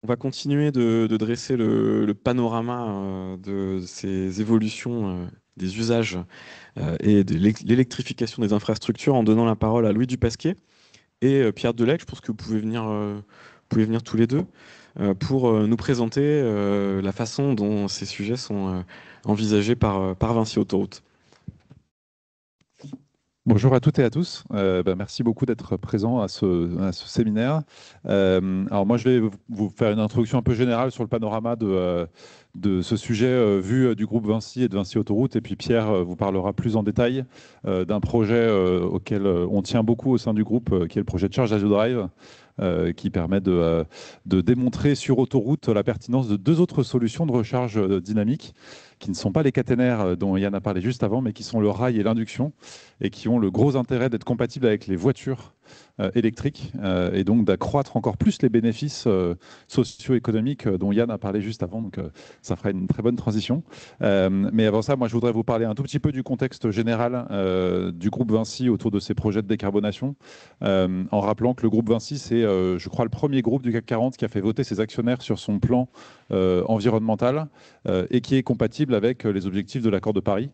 On va continuer de dresser le panorama de ces évolutions des usages et de l'électrification des infrastructures en donnant la parole à Louis Dupasquier et Pierre Delec. Je pense que vous pouvez venir tous les deux pour nous présenter la façon dont ces sujets sont envisagés par Vinci Autoroute. Bonjour à toutes et à tous. Merci beaucoup d'être présent à ce séminaire. Alors moi, je vais vous faire une introduction un peu générale sur le panorama de ce sujet vu du groupe Vinci et de Vinci Autoroute. Et puis Pierre vous parlera plus en détail d'un projet auquel on tient beaucoup au sein du groupe, qui est le projet de Charge as you Drive, qui permet de démontrer sur autoroute la pertinence de deux autres solutions de recharge dynamique, qui ne sont pas les caténaires dont Yann a parlé juste avant, mais qui sont le rail et l'induction, et qui ont le gros intérêt d'être compatibles avec les voitures électriques, et donc d'accroître encore plus les bénéfices socio-économiques dont Yann a parlé juste avant. Donc ça fera une très bonne transition. Mais avant ça, moi je voudrais vous parler un tout petit peu du contexte général du groupe Vinci autour de ces projets de décarbonation, en rappelant que le groupe Vinci, c'est je crois le premier groupe du CAC 40 qui a fait voter ses actionnaires sur son plan environnemental et qui est compatible avec les objectifs de l'accord de Paris.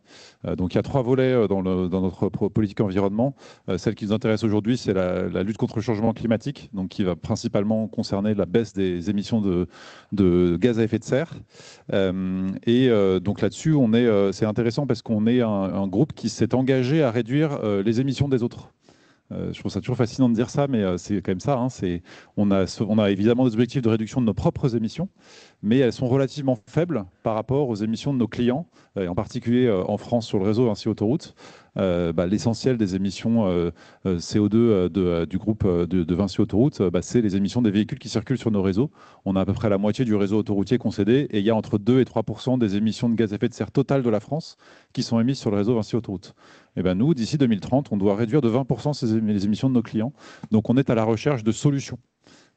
Donc il y a trois volets dans notre politique environnement. Celle qui nous intéresse aujourd'hui, c'est la lutte contre le changement climatique, donc qui va principalement concerner la baisse des émissions de gaz à effet de serre. Donc là-dessus, c'est intéressant parce qu'on est un groupe qui s'est engagé à réduire les émissions des autres. Je trouve ça toujours fascinant de dire ça, mais c'est quand même ça, hein. On a évidemment des objectifs de réduction de nos propres émissions, mais elles sont relativement faibles par rapport aux émissions de nos clients, et en particulier en France sur le réseau Vinci Autoroute. L'essentiel des émissions CO2 du groupe de Vinci Autoroute, c'est les émissions des véhicules qui circulent sur nos réseaux. On a à peu près la moitié du réseau autoroutier concédé, et il y a entre 2 et 3% des émissions de gaz à effet de serre totales de la France qui sont émises sur le réseau Vinci Autoroute. Et nous, d'ici 2030, on doit réduire de 20% les émissions de nos clients. Donc on est à la recherche de solutions.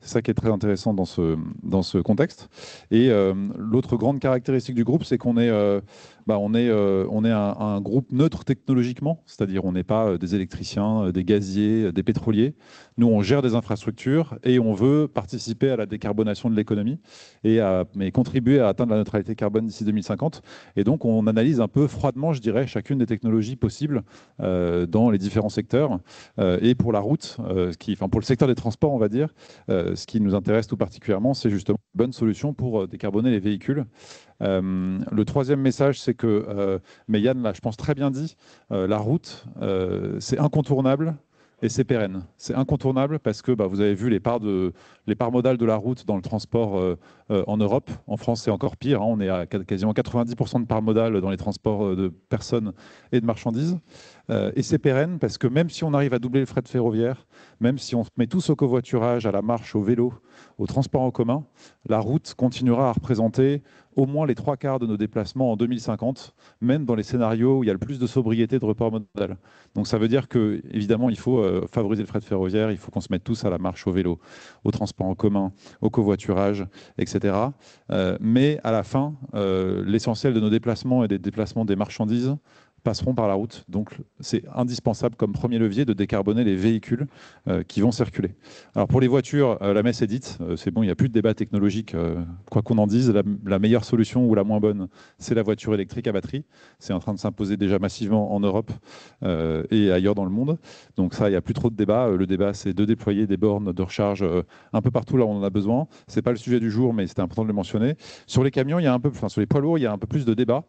C'est ça qui est très intéressant dans ce contexte. Et l'autre grande caractéristique du groupe, c'est qu'on est, on est un groupe neutre technologiquement, c'est-à-dire on n'est pas des électriciens, des gaziers, des pétroliers. Nous, on gère des infrastructures et on veut participer à la décarbonation de l'économie mais contribuer à atteindre la neutralité carbone d'ici 2050. Et donc, on analyse un peu froidement, je dirais, chacune des technologies possibles dans les différents secteurs. Et pour la route, pour le secteur des transports, on va dire, ce qui nous intéresse tout particulièrement, c'est justement une bonne solution pour décarboner les véhicules. Le troisième message, c'est que, mais Yann l'a, je pense, très bien dit, la route, c'est incontournable et c'est pérenne. C'est incontournable parce que vous avez vu les parts modales de la route dans le transport en Europe. En France, c'est encore pire, hein. On est à quasiment 90% de parts modales dans les transports de personnes et de marchandises. Et c'est pérenne parce que même si on arrive à doubler le fret ferroviaire, même si on se met tous au covoiturage, à la marche, au vélo, au transport en commun, la route continuera à représenter au moins les trois quarts de nos déplacements en 2050, même dans les scénarios où il y a le plus de sobriété de report modal. Donc ça veut dire que, évidemment, il faut favoriser le fret ferroviaire, il faut qu'on se mette tous à la marche, au vélo, au transport en commun, au covoiturage, etc. Mais à la fin, l'essentiel de nos déplacements et des déplacements des marchandises passeront par la route. Donc, c'est indispensable comme premier levier de décarboner les véhicules qui vont circuler. Alors, pour les voitures, la messe est dite. C'est bon, il n'y a plus de débat technologique. Quoi qu'on en dise, la meilleure solution ou la moins bonne, c'est la voiture électrique à batterie. C'est en train de s'imposer déjà massivement en Europe et ailleurs dans le monde. Donc ça, il n'y a plus trop de débat. Le débat, c'est de déployer des bornes de recharge un peu partout là où on en a besoin. Ce n'est pas le sujet du jour, mais c'était important de le mentionner. Sur les camions, sur les poids lourds, il y a un peu plus de débat.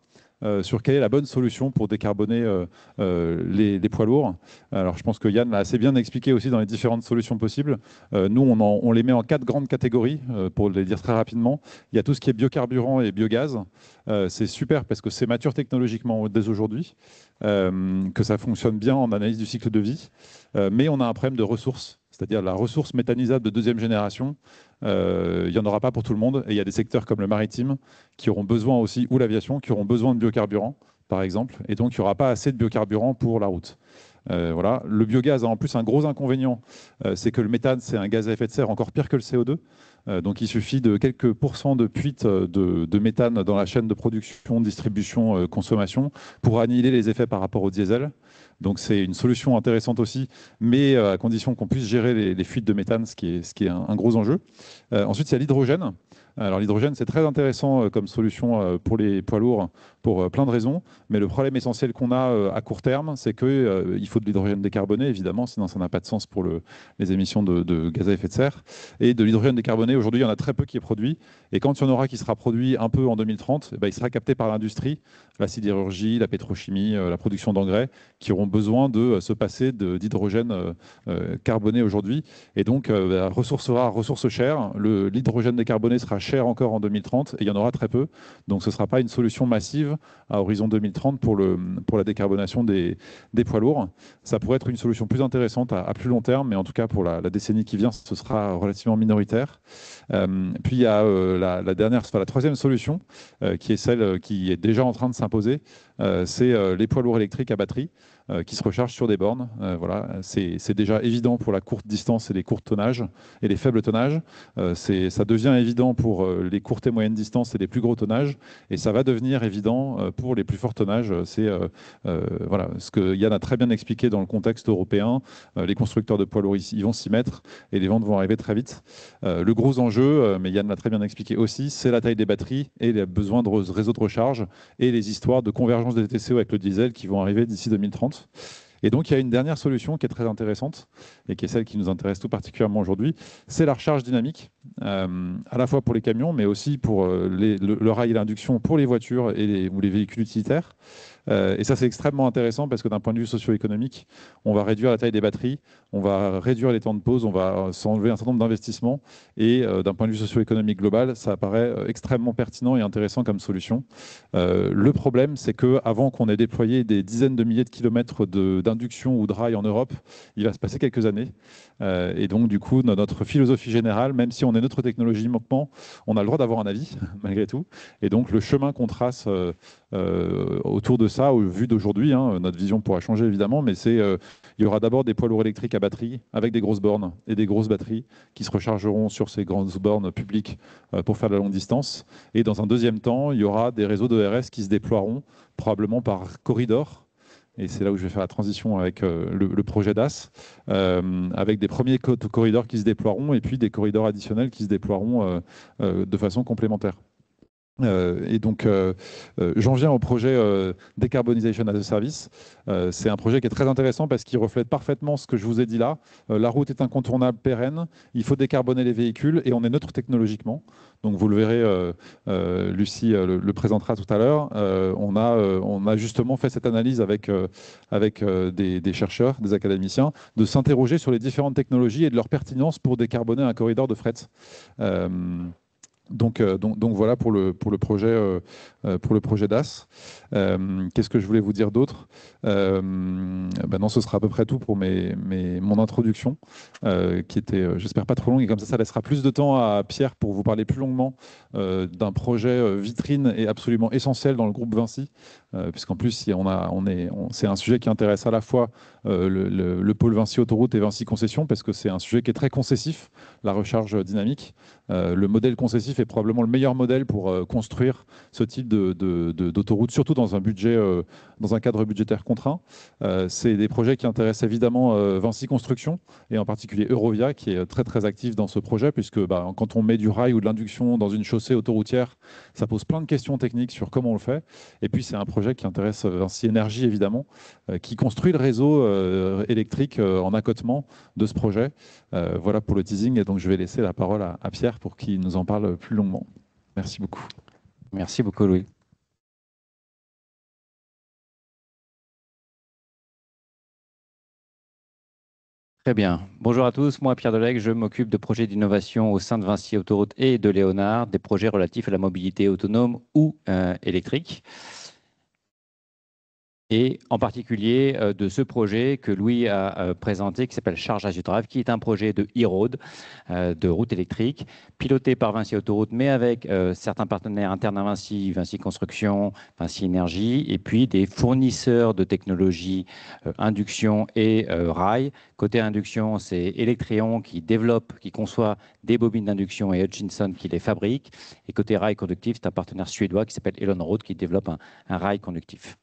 Sur quelle est la bonne solution pour décarboner les poids lourds. Alors, je pense que Yann l'a assez bien expliqué aussi dans les différentes solutions possibles. Nous, on les met en 4 grandes catégories, pour les dire très rapidement. Il y a tout ce qui est biocarburant et biogaz. C'est super parce que c'est mature technologiquement dès aujourd'hui, que ça fonctionne bien en analyse du cycle de vie. Mais on a un problème de ressources, c'est-à-dire la ressource méthanisable de deuxième génération. Il n'y en aura pas pour tout le monde. Et il y a des secteurs comme le maritime qui auront besoin aussi, ou l'aviation, qui auront besoin de biocarburants, par exemple. Et donc, il n'y aura pas assez de biocarburants pour la route. Voilà. Le biogaz a en plus un gros inconvénient, c'est que le méthane, c'est un gaz à effet de serre encore pire que le CO2. Donc il suffit de quelques pourcents de fuite de méthane dans la chaîne de production, distribution, consommation pour annihiler les effets par rapport au diesel. Donc c'est une solution intéressante aussi, mais à condition qu'on puisse gérer les fuites de méthane, ce qui est un gros enjeu. Ensuite, il y a l'hydrogène. Alors l'hydrogène, c'est très intéressant comme solution pour les poids lourds pour plein de raisons, mais le problème essentiel qu'on a à court terme, c'est qu'il faut de l'hydrogène décarboné, évidemment, sinon ça n'a pas de sens pour les émissions de gaz à effet de serre. Et de l'hydrogène décarboné, aujourd'hui, il y en a très peu qui est produit, et quand il y en aura qui sera produit un peu en 2030, il sera capté par l'industrie, la sidérurgie, la pétrochimie, la production d'engrais, qui auront besoin de se passer d'hydrogène carboné aujourd'hui, et donc ressource chère. L'hydrogène décarboné sera cher encore en 2030 et il y en aura très peu. Donc ce ne sera pas une solution massive à horizon 2030 pour la décarbonation des poids lourds. Ça pourrait être une solution plus intéressante à plus long terme, mais en tout cas pour la décennie qui vient, ce sera relativement minoritaire. Puis il y a la troisième solution, qui est celle qui est déjà en train de s'imposer, c'est les poids lourds électriques à batterie qui se rechargent sur des bornes. Voilà, c'est déjà évident pour la courte distance et les courts tonnages et les faibles tonnages. Ça devient évident pour les courtes et moyennes distances et les plus gros tonnages, et ça va devenir évident pour les plus forts tonnages. C'est voilà, ce que Yann a très bien expliqué dans le contexte européen. Les constructeurs de poids lourds, ils vont s'y mettre et les ventes vont arriver très vite. Le gros enjeu, mais Yann l'a très bien expliqué aussi, c'est la taille des batteries et les besoins de réseaux de recharge et les histoires de convergence des TCO avec le diesel qui vont arriver d'ici 2030. Et donc, il y a une dernière solution qui est très intéressante et qui est celle qui nous intéresse tout particulièrement aujourd'hui, c'est la recharge dynamique, à la fois pour les camions, mais aussi pour le rail et l'induction pour les voitures ou les véhicules utilitaires. Et ça, c'est extrêmement intéressant parce que d'un point de vue socio-économique, on va réduire la taille des batteries, on va réduire les temps de pause, on va s'enlever un certain nombre d'investissements. Et d'un point de vue socio-économique global, ça apparaît extrêmement pertinent et intéressant comme solution. Le problème, c'est qu'avant qu'on ait déployé des dizaines de milliers de kilomètres d'induction ou de rail en Europe, il va se passer quelques années. Et donc, du coup, notre philosophie générale, même si on est neutre technologiquement, on a le droit d'avoir un avis, malgré tout. Et donc, le chemin qu'on trace autour de ça, au vu d'aujourd'hui, hein, notre vision pourra changer évidemment, mais il y aura d'abord des poids lourds électriques à batterie avec des grosses bornes et des grosses batteries qui se rechargeront sur ces grandes bornes publiques pour faire de la longue distance. Et dans un deuxième temps, il y aura des réseaux de RS qui se déploieront probablement par corridor. Et c'est là où je vais faire la transition avec le projet DAS, avec des premiers corridors qui se déploieront et puis des corridors additionnels qui se déploieront de façon complémentaire. Et donc, j'en viens au projet Decarbonization as a Service. C'est un projet qui est très intéressant parce qu'il reflète parfaitement ce que je vous ai dit là. La route est incontournable, pérenne. Il faut décarboner les véhicules et on est neutre technologiquement. Donc, vous le verrez, Lucie le présentera tout à l'heure. On a justement fait cette analyse avec des chercheurs, des académiciens, de s'interroger sur les différentes technologies et de leur pertinence pour décarboner un corridor de fret. Donc voilà pour le projet DAS. Qu'est-ce que je voulais vous dire d'autre? Non, ce sera à peu près tout pour mon introduction, qui était, j'espère, pas trop longue. Et comme ça laissera plus de temps à Pierre pour vous parler plus longuement d'un projet vitrine et absolument essentiel dans le groupe Vinci, puisqu'en plus, c'est un sujet qui intéresse à la fois le pôle Vinci Autoroute et Vinci Concession, parce que c'est un sujet qui est très concessif, la recharge dynamique. Le modèle concessif est probablement le meilleur modèle pour construire ce type d'autoroute, surtout dans un cadre budgétaire contraint. C'est des projets qui intéressent évidemment Vinci Construction, et en particulier Eurovia, qui est très très actif dans ce projet, puisque quand on met du rail ou de l'induction dans une chaussée autoroutière, ça pose plein de questions techniques sur comment on le fait. Et puis c'est un projet qui intéresse Vinci Énergie, évidemment, qui construit le réseau électrique en accotement de ce projet. Voilà pour le teasing, et donc je vais laisser la parole à Pierre pour qu'il nous en parle plus longuement. Merci beaucoup. Merci beaucoup, Louis. Très bien. Bonjour à tous, moi Pierre Delegue, je m'occupe de projets d'innovation au sein de Vinci Autoroute et de Léonard, des projets relatifs à la mobilité autonome ou électrique. et en particulier de ce projet que Louis a présenté, qui s'appelle Charge as you drive, qui est un projet de e-road, de route électrique, piloté par Vinci Autoroute, mais avec certains partenaires internes à Vinci, Vinci Construction, Vinci Énergie, et puis des fournisseurs de technologies induction et rail. Côté induction, c'est Electreon qui développe, qui conçoit des bobines d'induction et Hutchinson qui les fabrique. Et côté rail conductif, c'est un partenaire suédois qui s'appelle Elon Road qui développe un rail conductif.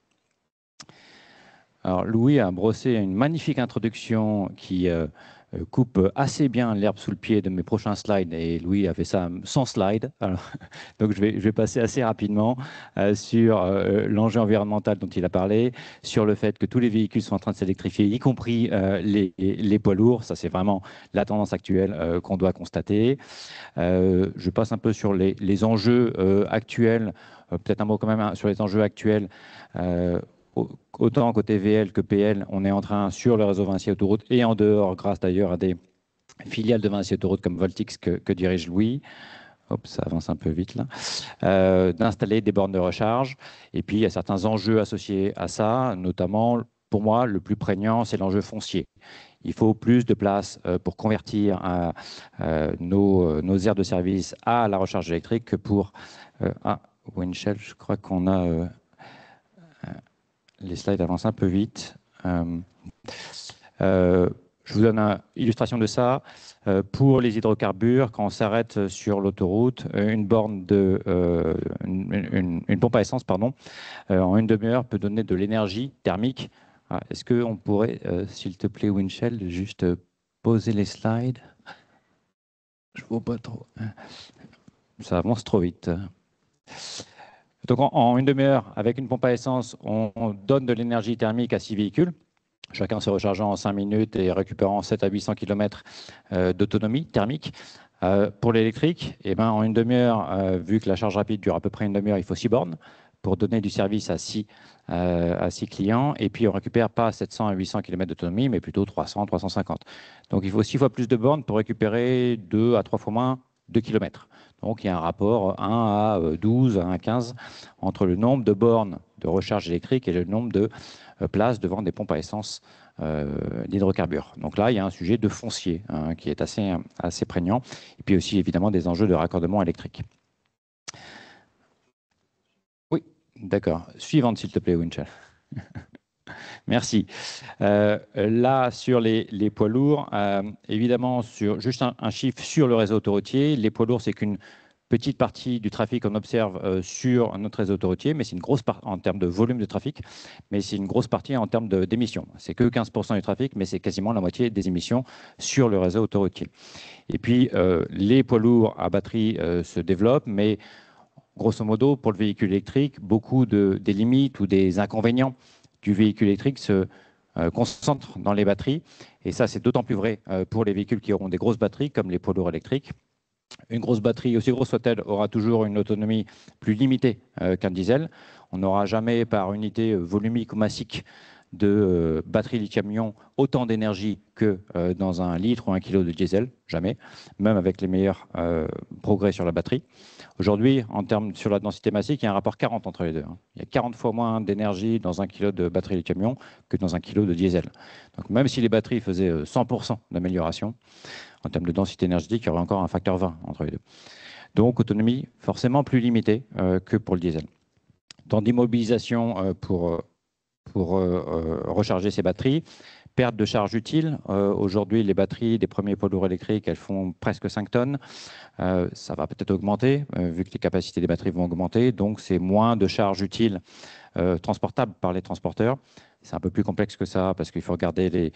Alors, Louis a brossé une magnifique introduction qui coupe assez bien l'herbe sous le pied de mes prochains slides. Et Louis a fait ça sans slide. Alors, donc, je vais passer assez rapidement sur l'enjeu environnemental dont il a parlé, sur le fait que tous les véhicules sont en train de s'électrifier, y compris les poids lourds. Ça, c'est vraiment la tendance actuelle qu'on doit constater. Je passe un peu sur les enjeux actuels. Peut-être un mot quand même sur les enjeux actuels. Autant côté VL que PL, on est en train, sur le réseau Vinci Autoroute et en dehors, grâce d'ailleurs à des filiales de Vinci Autoroute comme Voltix que dirige Louis, hop, ça avance un peu vite là, d'installer des bornes de recharge. Et puis, il y a certains enjeux associés à ça, notamment, pour moi, le plus prégnant, c'est l'enjeu foncier. Il faut plus de place pour convertir nos aires de service à la recharge électrique que pour... Windshell, je crois qu'on a... les slides avancent un peu vite. Je vous donne une illustration de ça. Pour les hydrocarbures, quand on s'arrête sur l'autoroute, une pompe à essence, pardon, en une demi-heure peut donner de l'énergie thermique. Est-ce qu'on pourrait, s'il te plaît, Windshell, juste poser les slides? Je ne vois pas trop. Ça avance trop vite. Donc, en une demi-heure, avec une pompe à essence, on donne de l'énergie thermique à 6 véhicules, chacun se rechargeant en 5 minutes et récupérant 700 à 800 km d'autonomie thermique. Pour l'électrique, en une demi-heure, vu que la charge rapide dure à peu près une demi-heure, il faut 6 bornes pour donner du service à 6 clients. Et puis, on ne récupère pas 700 à 800 km d'autonomie, mais plutôt 300, 350. Donc, il faut 6 fois plus de bornes pour récupérer 2 à 3 fois moins de kilomètres. Donc, il y a un rapport 1 à 12, 1 à 15 entre le nombre de bornes de recharge électrique et le nombre de places devant des pompes à essence d'hydrocarbures. Donc là, il y a un sujet de foncier qui est assez prégnant. Et puis aussi, évidemment, des enjeux de raccordement électrique. Oui, d'accord. Suivante, s'il te plaît, Windshell. Merci. Là, sur les poids lourds, évidemment, juste un chiffre sur le réseau autoroutier. Les poids lourds, c'est qu'une petite partie du trafic qu'on observe sur notre réseau autoroutier, mais c'est une grosse partie en termes de volume de trafic, mais c'est une grosse partie en termes d'émissions. C'est que 15% du trafic, mais c'est quasiment la moitié des émissions sur le réseau autoroutier. Et puis, les poids lourds à batterie se développent, mais grosso modo, pour le véhicule électrique, beaucoup des limites ou des inconvénients du véhicule électrique se concentrent dans les batteries. Et ça, c'est d'autant plus vrai pour les véhicules qui auront des grosses batteries, comme les poids lourds électriques. Une grosse batterie, aussi grosse soit-elle, aura toujours une autonomie plus limitée qu'un diesel. On n'aura jamais par unité volumique ou massique de batterie lithium-ion autant d'énergie que dans un litre ou 1 kg de diesel, jamais, même avec les meilleurs progrès sur la batterie. Aujourd'hui, sur la densité massique, il y a un rapport 40 entre les deux. Il y a 40 fois moins d'énergie dans 1 kg de batterie lithium-ion que dans 1 kg de diesel. Donc même si les batteries faisaient 100% d'amélioration, en termes de densité énergétique, il y aurait encore un facteur 20 entre les deux. Donc autonomie forcément plus limitée que pour le diesel. Temps d'immobilisation pour recharger ces batteries. Perte de charge utile. Aujourd'hui, les batteries des premiers poids lourds électriques, elles font presque 5 tonnes. Ça va peut-être augmenter, vu que les capacités des batteries vont augmenter. Donc, c'est moins de charge utile transportable par les transporteurs. C'est un peu plus complexe que ça, parce qu'il faut regarder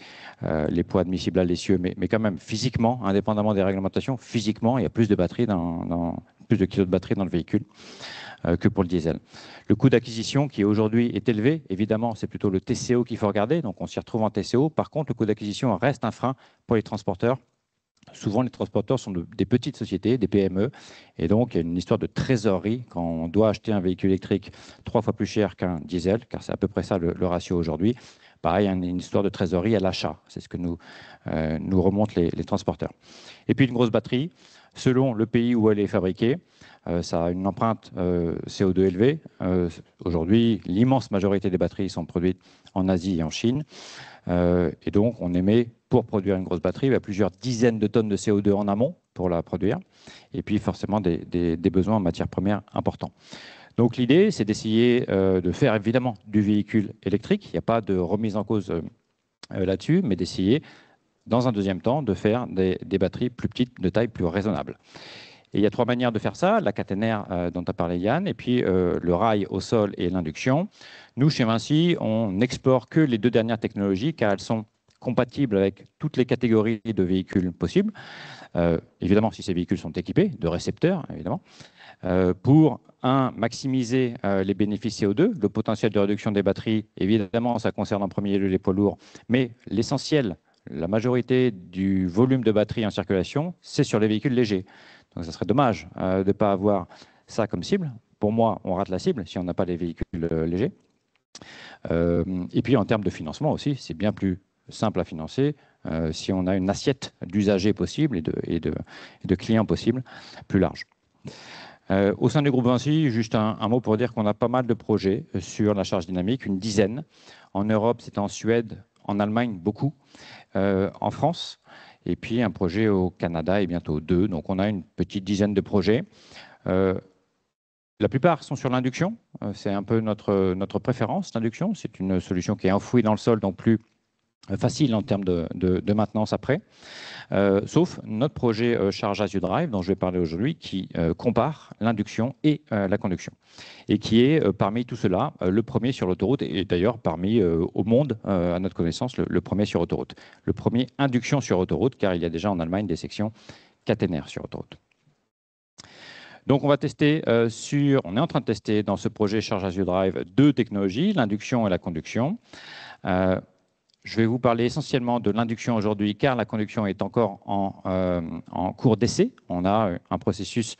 les poids admissibles à l'essieu. Mais quand même, physiquement, indépendamment des réglementations, physiquement, il y a plus de batteries plus de kilos de batterie dans le véhicule que pour le diesel. Le coût d'acquisition qui aujourd'hui est élevé, évidemment, c'est plutôt le TCO qu'il faut regarder, donc on s'y retrouve en TCO. Par contre, le coût d'acquisition reste un frein pour les transporteurs. Souvent, les transporteurs sont des petites sociétés, des PME, et donc il y a une histoire de trésorerie quand on doit acheter un véhicule électrique 3 fois plus cher qu'un diesel, car c'est à peu près ça le ratio aujourd'hui. Pareil, il y a une histoire de trésorerie à l'achat, c'est ce que nous remontent les transporteurs. Et puis une grosse batterie. selon le pays où elle est fabriquée. Ça a une empreinte CO2 élevée. Aujourd'hui, l'immense majorité des batteries sont produites en Asie et en Chine. Et donc, on émet, pour produire une grosse batterie, plusieurs dizaines de tonnes de CO2 en amont pour la produire. Et puis, forcément, des besoins en matières premières importants. Donc, l'idée, c'est d'essayer de faire, évidemment, du véhicule électrique. Il n'y a pas de remise en cause là-dessus, mais d'essayer, dans un deuxième temps, de faire des batteries plus petites, de taille plus raisonnable. Et il y a 3 manières de faire ça, la caténaire dont a parlé Yann, et puis le rail au sol et l'induction. Nous, chez Vinci, on n'explore que les 2 dernières technologies, car elles sont compatibles avec toutes les catégories de véhicules possibles. Évidemment, si ces véhicules sont équipés de récepteurs, évidemment, pour maximiser les bénéfices CO2, le potentiel de réduction des batteries, évidemment, ça concerne en premier lieu les poids lourds, mais l'essentiel, la majorité du volume de batterie en circulation, c'est sur les véhicules légers. Donc, ça serait dommage de ne pas avoir ça comme cible. Pour moi, on rate la cible si on n'a pas les véhicules légers. Et puis, en termes de financement aussi, c'est bien plus simple à financer si on a une assiette d'usagers possibles et de clients possibles plus large. Au sein du groupe Vinci, juste un mot pour dire qu'on a pas mal de projets sur la charge dynamique, une dizaine. En Europe, c'est en Suède, en Allemagne, beaucoup. En France, et puis un projet au Canada et bientôt 2. Donc, on a une petite dizaine de projets. La plupart sont sur l'induction. C'est un peu notre préférence, l'induction. C'est une solution qui est enfouie dans le sol, donc plus facile en termes de maintenance après. Sauf notre projet Charge as you drive, dont je vais parler aujourd'hui, qui compare l'induction et la conduction. Et qui est, parmi tout cela, le premier sur l'autoroute, et d'ailleurs, parmi, au monde, à notre connaissance, le premier sur autoroute. Le premier induction sur autoroute, car il y a déjà en Allemagne des sections caténaires sur autoroute. Donc, on va tester on est en train de tester dans ce projet Charge as you drive 2 technologies, l'induction et la conduction. Je vais vous parler essentiellement de l'induction aujourd'hui, car la conduction est encore en cours d'essai. On a un processus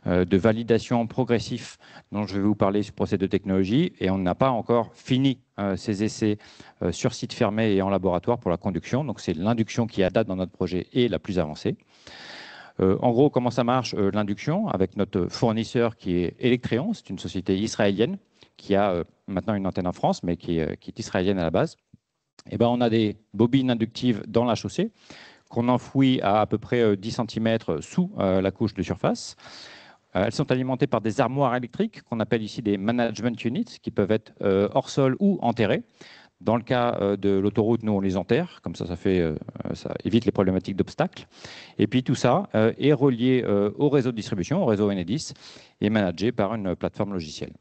de validation progressif dont je vais vous parler sur ces 2 technologies, et on n'a pas encore fini ces essais sur site fermé et en laboratoire pour la conduction. Donc, c'est l'induction qui, à date, dans notre projet, est la plus avancée. En gros, comment ça marche l'induction avec notre fournisseur qui est Electreon, c'est une société israélienne qui a maintenant une antenne en France, mais qui est israélienne à la base. Eh ben, on a des bobines inductives dans la chaussée qu'on enfouit à peu près 10 cm sous la couche de surface. Elles sont alimentées par des armoires électriques qu'on appelle ici des management units qui peuvent être hors sol ou enterrées. Dans le cas de l'autoroute, nous, on les enterre. Comme ça ça évite les problématiques d'obstacles. Et puis tout ça est relié au réseau de distribution, au réseau Enedis, et managé par une plateforme logicielle.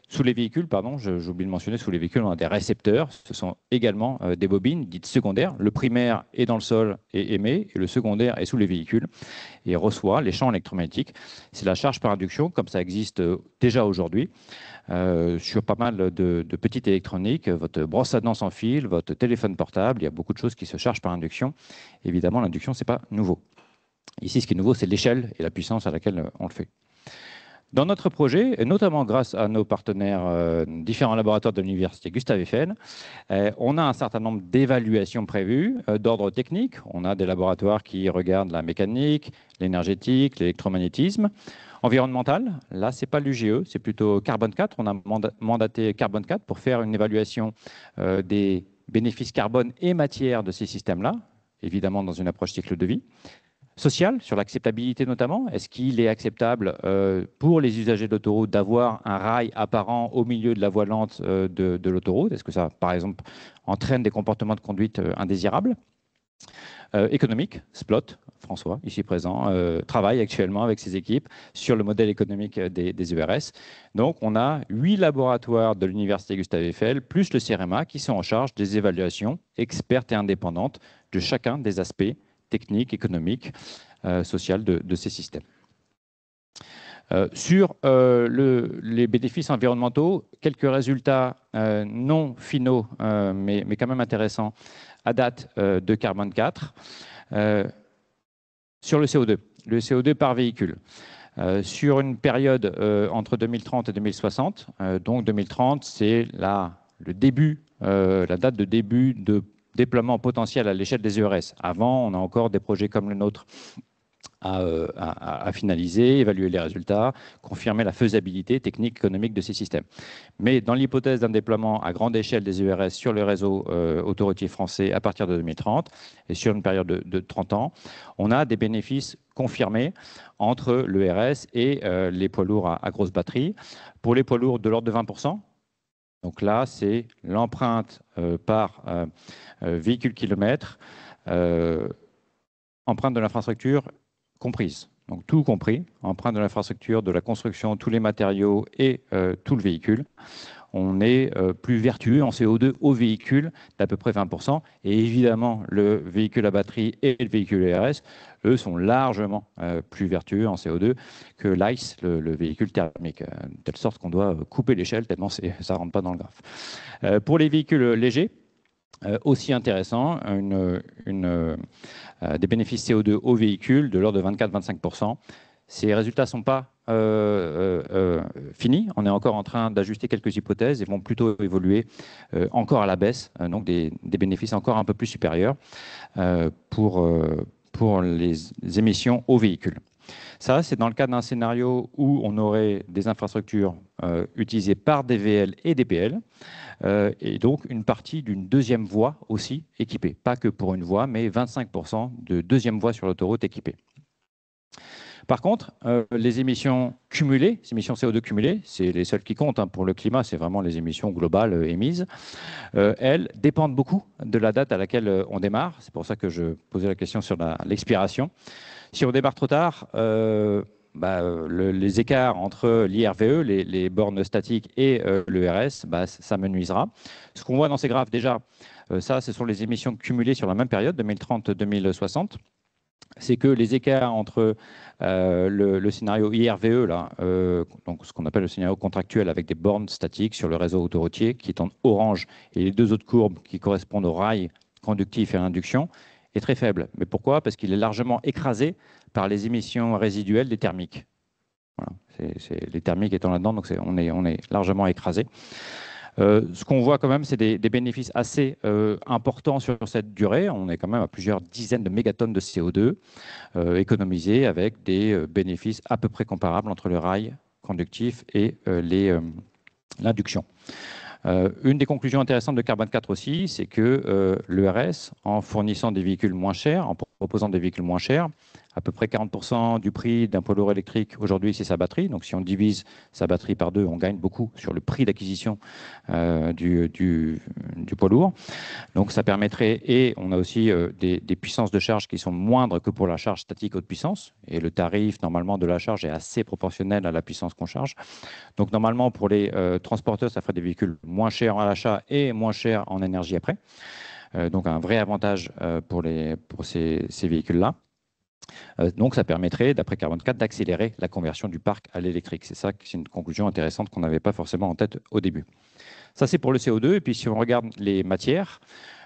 Sous les véhicules, pardon, j'oublie de mentionner, sous les véhicules, on a des récepteurs. Ce sont également des bobines dites secondaires. Le primaire est dans le sol et émet, et le secondaire est sous les véhicules et reçoit les champs électromagnétiques. C'est la charge par induction, comme ça existe déjà aujourd'hui, sur pas mal de petites électroniques, votre brosse à dents sans fil, votre téléphone portable. Il y a beaucoup de choses qui se chargent par induction. Évidemment, l'induction, ce n'est pas nouveau. Ici, ce qui est nouveau, c'est l'échelle et la puissance à laquelle on le fait. Dans notre projet, et notamment grâce à nos partenaires, différents laboratoires de l'Université Gustave Eiffel, on a un certain nombre d'évaluations prévues d'ordre technique. On a des laboratoires qui regardent la mécanique, l'énergétique, l'électromagnétisme. Environnemental, là, ce n'est pas l'UGE, c'est plutôt Carbone 4. On a mandaté Carbone 4 pour faire une évaluation des bénéfices carbone et matière de ces systèmes-là, évidemment dans une approche cycle de vie. Social, sur l'acceptabilité notamment. Est-ce qu'il est acceptable pour les usagers d'autoroute d'avoir un rail apparent au milieu de la voie lente de l'autoroute? Est-ce que ça, par exemple, entraîne des comportements de conduite indésirables? Économique, Splot, François, ici présent, travaille actuellement avec ses équipes sur le modèle économique des ERS. Donc, on a 8 laboratoires de l'Université Gustave Eiffel, plus le CEREMA, qui sont en charge des évaluations expertes et indépendantes de chacun des aspects techniques, économiques, sociales de ces systèmes. Sur les bénéfices environnementaux, quelques résultats non finaux, mais quand même intéressants à date de Carbone 4. Sur le CO2 par véhicule. Sur une période entre 2030 et 2060, donc 2030, c'est la date de début de déploiement potentiel à l'échelle des ERS. Avant, on a encore des projets comme le nôtre à finaliser, évaluer les résultats, confirmer la faisabilité technique, économique de ces systèmes. Mais dans l'hypothèse d'un déploiement à grande échelle des ERS sur le réseau autoroutier français à partir de 2030 et sur une période de 30 ans, on a des bénéfices confirmés entre l'ERS et les poids lourds à grosse batterie. Pour les poids lourds, de l'ordre de 20%. Donc là, c'est l'empreinte par véhicule kilomètre, empreinte de l'infrastructure comprise. Donc tout compris, empreinte de l'infrastructure, de la construction, tous les matériaux et tout le véhicule. On est plus vertueux en CO2 au véhicule d'à peu près 20%. Et évidemment, le véhicule à batterie et le véhicule ERS, eux, sont largement plus vertueux en CO2 que l'ICE, le véhicule thermique, de telle sorte qu'on doit couper l'échelle tellement ça ne rentre pas dans le graphe. Pour les véhicules légers, aussi intéressant, des bénéfices CO2 au véhicule de l'ordre de 24-25%. Ces résultats ne sont pas finis. On est encore en train d'ajuster quelques hypothèses et vont plutôt évoluer encore à la baisse, donc des bénéfices encore un peu plus supérieurs pour les émissions au véhicule. Ça, c'est dans le cas d'un scénario où on aurait des infrastructures utilisées par des VL et des PL, et donc une partie d'une deuxième voie aussi équipée. Pas que pour une voie, mais 25% de deuxième voie sur l'autoroute équipée. Par contre, les émissions cumulées, les émissions CO2 cumulées, c'est les seules qui comptent hein, pour le climat, c'est vraiment les émissions globales émises, elles dépendent beaucoup de la date à laquelle on démarre. C'est pour ça que je posais la question sur l'expiration. Si on démarre trop tard, les écarts entre l'IRVE, les bornes statiques, et l'ERS, ça me nuisera. Ce qu'on voit dans ces graphes, déjà, ça, ce sont les émissions cumulées sur la même période, 2030-2060. C'est que les écarts entre le scénario IRVE, là, donc ce qu'on appelle le scénario contractuel avec des bornes statiques sur le réseau autoroutier, qui est en orange, et les deux autres courbes qui correspondent aux rails conductifs et à l'induction, est très faible. Mais pourquoi? Parce qu'il est largement écrasé par les émissions résiduelles des thermiques. Voilà. Les thermiques étant là-dedans, donc on est largement écrasé. Ce qu'on voit quand même, c'est des bénéfices assez importants sur cette durée. On est quand même à plusieurs dizaines de mégatonnes de CO2 économisés avec des bénéfices à peu près comparables entre le rail conductif et l'induction. Une des conclusions intéressantes de Carbone 4 aussi, c'est que l'ERS, en fournissant des véhicules moins chers, en proposant des véhicules moins chers, à peu près 40% du prix d'un poids lourd électrique aujourd'hui, c'est sa batterie. Donc si on divise sa batterie par 2, on gagne beaucoup sur le prix d'acquisition du poids lourd. Donc ça permettrait, et on a aussi des puissances de charge qui sont moindres que pour la charge statique haute puissance. Et le tarif normalement de la charge est assez proportionnel à la puissance qu'on charge. Donc normalement pour les transporteurs, ça ferait des véhicules moins chers à l'achat et moins chers en énergie après. Donc un vrai avantage pour ces véhicules-là. Donc ça permettrait, d'après Carbone 4, d'accélérer la conversion du parc à l'électrique. C'est une conclusion intéressante qu'on n'avait pas forcément en tête au début. Ça, c'est pour le CO2. Et puis si on regarde les matières,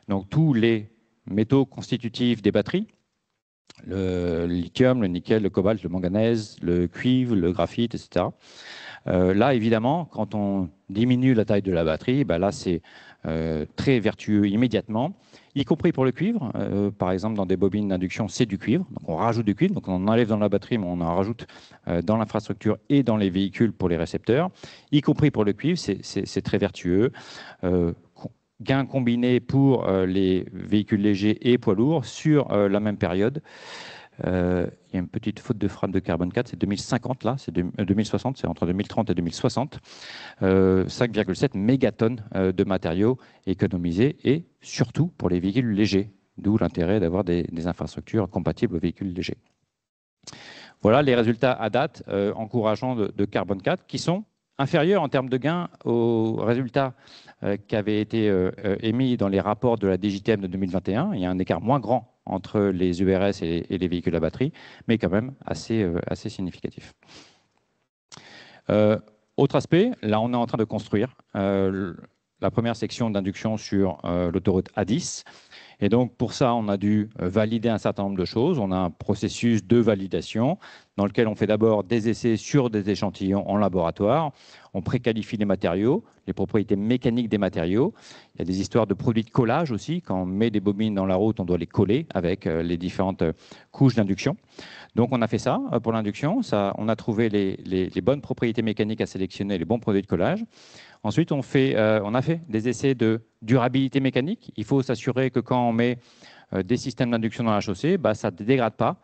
donc tous les métaux constitutifs des batteries, le lithium, le nickel, le cobalt, le manganèse, le cuivre, le graphite, etc. Là, évidemment, quand on diminue la taille de la batterie, là, c'est très vertueux immédiatement, y compris pour le cuivre. Par exemple, dans des bobines d'induction, c'est du cuivre. Donc, on rajoute du cuivre. Donc, on enlève dans la batterie, mais on en rajoute dans l'infrastructure et dans les véhicules pour les récepteurs. Y compris pour le cuivre, c'est très vertueux. Gain combiné pour les véhicules légers et poids lourds sur la même période. Il y a une petite faute de frappe de Carbone 4, c'est 2050 là, c'est 2060, c'est entre 2030 et 2060. 5,7 mégatonnes de matériaux économisés et surtout pour les véhicules légers, d'où l'intérêt d'avoir des infrastructures compatibles aux véhicules légers. Voilà les résultats à date encourageants de Carbone 4 qui sont inférieurs en termes de gains aux résultats qui avaient été émis dans les rapports de la DGTM de 2021. Il y a un écart moins grand entre les ERS et les véhicules à batterie, mais quand même assez significatif. Autre aspect, là on est en train de construire. La la première section d'induction sur l'autoroute A10. Et donc, pour ça, on a dû valider un certain nombre de choses. On a un processus de validation dans lequel on fait d'abord des essais sur des échantillons en laboratoire. On préqualifie les matériaux, les propriétés mécaniques des matériaux. Il y a des histoires de produits de collage aussi. Quand on met des bobines dans la route, on doit les coller avec les différentes couches d'induction. Donc, on a fait ça pour l'induction. On a trouvé les bonnes propriétés mécaniques à sélectionner, les bons produits de collage. Ensuite, on a fait des essais de durabilité mécanique. Il faut s'assurer que quand on met des systèmes d'induction dans la chaussée, ça ne dégrade pas